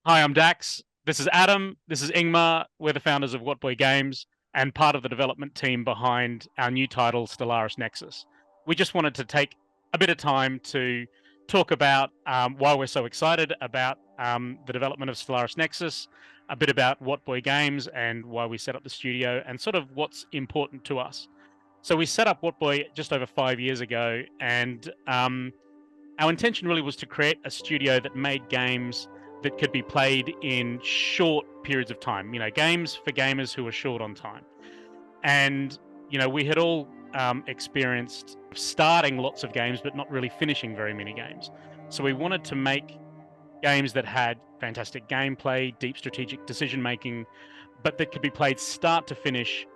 Hi, I'm Dax. This is Adam. This is Ingmar. We're the founders of Whatboy Games and part of the development team behind our new title, Stellaris Nexus. We just wanted to take a bit of time to talk about why we're so excited about the development of Stellaris Nexus, a bit about Whatboy Games and why we set up the studio, and sort of what's important to us. So we set up Whatboy just over 5 years ago, and our intention really was to create a studio that made games that could be played in short periods of time, games for gamers who are short on time. And, we had all experienced starting lots of games, but not really finishing very many games. So we wanted to make games that had fantastic gameplay, deep strategic decision making, but that could be played start to finish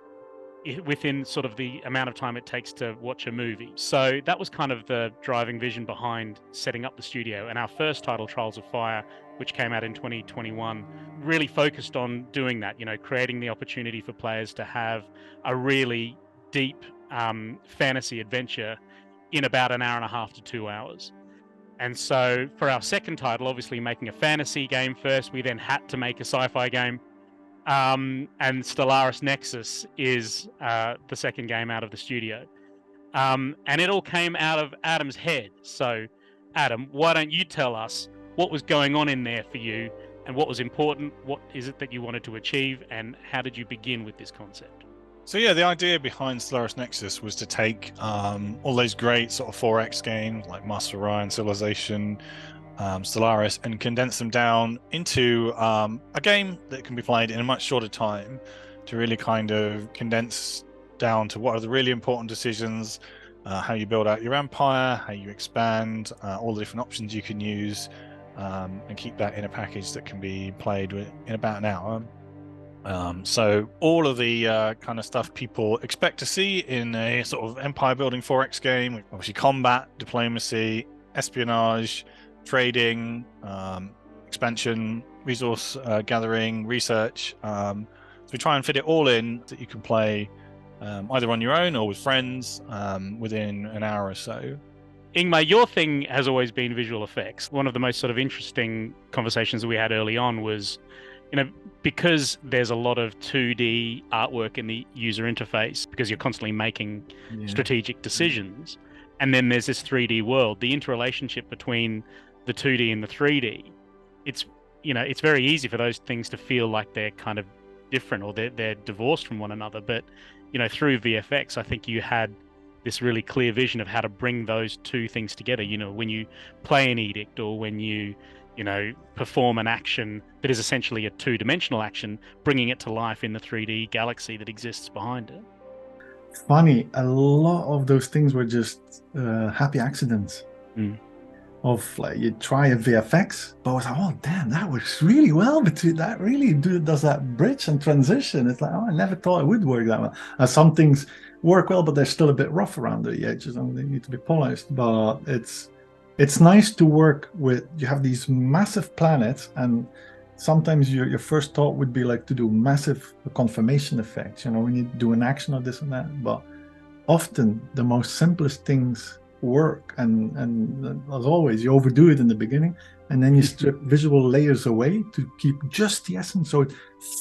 within sort of the amount of time it takes to watch a movie. So that was kind of the driving vision behind setting up the studio. And our first title, Trials of Fire, which came out in 2021, really focused on doing that, creating the opportunity for players to have a really deep fantasy adventure in about an hour and a half to 2 hours. And so for our second title, obviously making a fantasy game first, we then had to make a sci-fi game. And Stellaris Nexus is the second game out of the studio. And it all came out of Adam's head. So, Adam, why don't you tell us what was going on in there for you and what was important? What is it that you wanted to achieve? And how did you begin with this concept? So yeah, the idea behind Stellaris Nexus was to take all those great sort of 4X games like Master of Orion, Civilization, Stellaris, and condense them down into a game that can be played in a much shorter time to really kind of condense down to what are the really important decisions, how you build out your empire, how you expand, all the different options you can use, and keep that in a package that can be played in about an hour. So all of the kind of stuff people expect to see in a sort of empire building 4X game, obviously combat, diplomacy, espionage, trading, expansion, resource gathering, research. So we try and fit it all in that you can play either on your own or with friends within an hour or so. Ingmar, your thing has always been visual effects. One of the most sort of interesting conversations that we had early on was, because there's a lot of 2D artwork in the user interface, because you're constantly making strategic decisions, and then there's this 3D world, the interrelationship between the 2D and the 3D, it's very easy for those things to feel like they're kind of different or they're divorced from one another. But, through VFX, I think you had this really clear vision of how to bring those two things together. When you play an edict or when you perform an action that is essentially a two-dimensional action, bringing it to life in the 3D galaxy that exists behind it. Funny, a lot of those things were just happy accidents. Of like, you try a VFX, but I was like, oh damn, that works really well between that. Really does that bridge and transition. It's like, oh, I never thought it would work that well. Some things work well, but they're still a bit rough around the edges and they need to be polished. But it's nice to work with. You have these massive planets, and sometimes your first thought would be like to do massive confirmation effects, when you do an action or this and that. But often the most simplest things work, and as always, you overdo it in the beginning, and then you strip visual layers away to keep just the essence, so it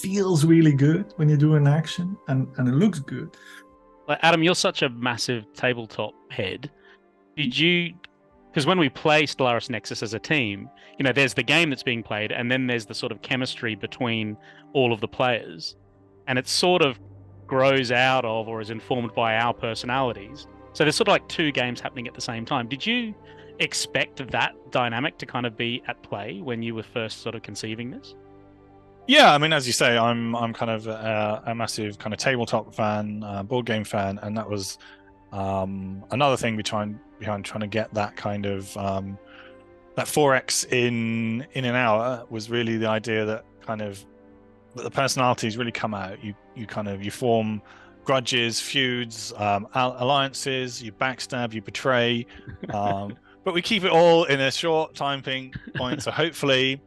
feels really good when you do an action, and it looks good. Adam, you're such a massive tabletop head. Because when we play Stellaris Nexus as a team, there's the game that's being played, and then there's the sort of chemistry between all of the players. And it sort of grows out of or is informed by our personalities. So there's sort of like two games happening at the same time. Did you expect that dynamic to kind of be at play when you were first sort of conceiving this? Yeah, I mean, as you say, I'm kind of a massive kind of tabletop fan, board game fan, and that was another thing behind trying to get that kind of that 4X in an hour was really the idea that the personalities really come out. You form grudges, feuds, alliances, you backstab, you betray, but we keep it all in a short time point. So hopefully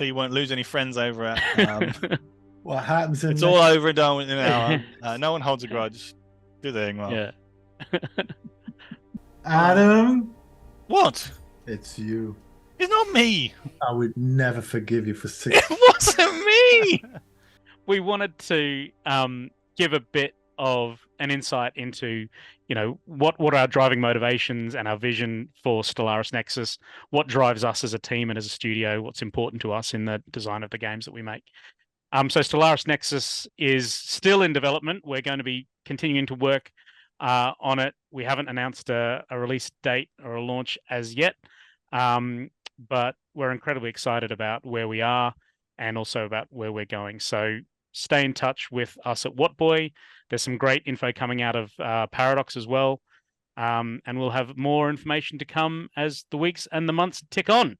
you won't lose any friends over it. What happens? It's all over and done in an hour. No one holds a grudge. Do they, Ingmar? Yeah. Adam, what? it's you. It's not me. I would never forgive you for 6. It wasn't me. We wanted to give a bit of an insight into, what are our driving motivations and our vision for Stellaris Nexus, what drives us as a team and as a studio, what's important to us in the design of the games that we make. So Stellaris Nexus is still in development. We're going to be continuing to work on it. We haven't announced a release date or a launch as yet, but we're incredibly excited about where we are and also about where we're going. So stay in touch with us at Whatboy. There's some great info coming out of Paradox as well. And we'll have more information to come as the weeks and the months tick on.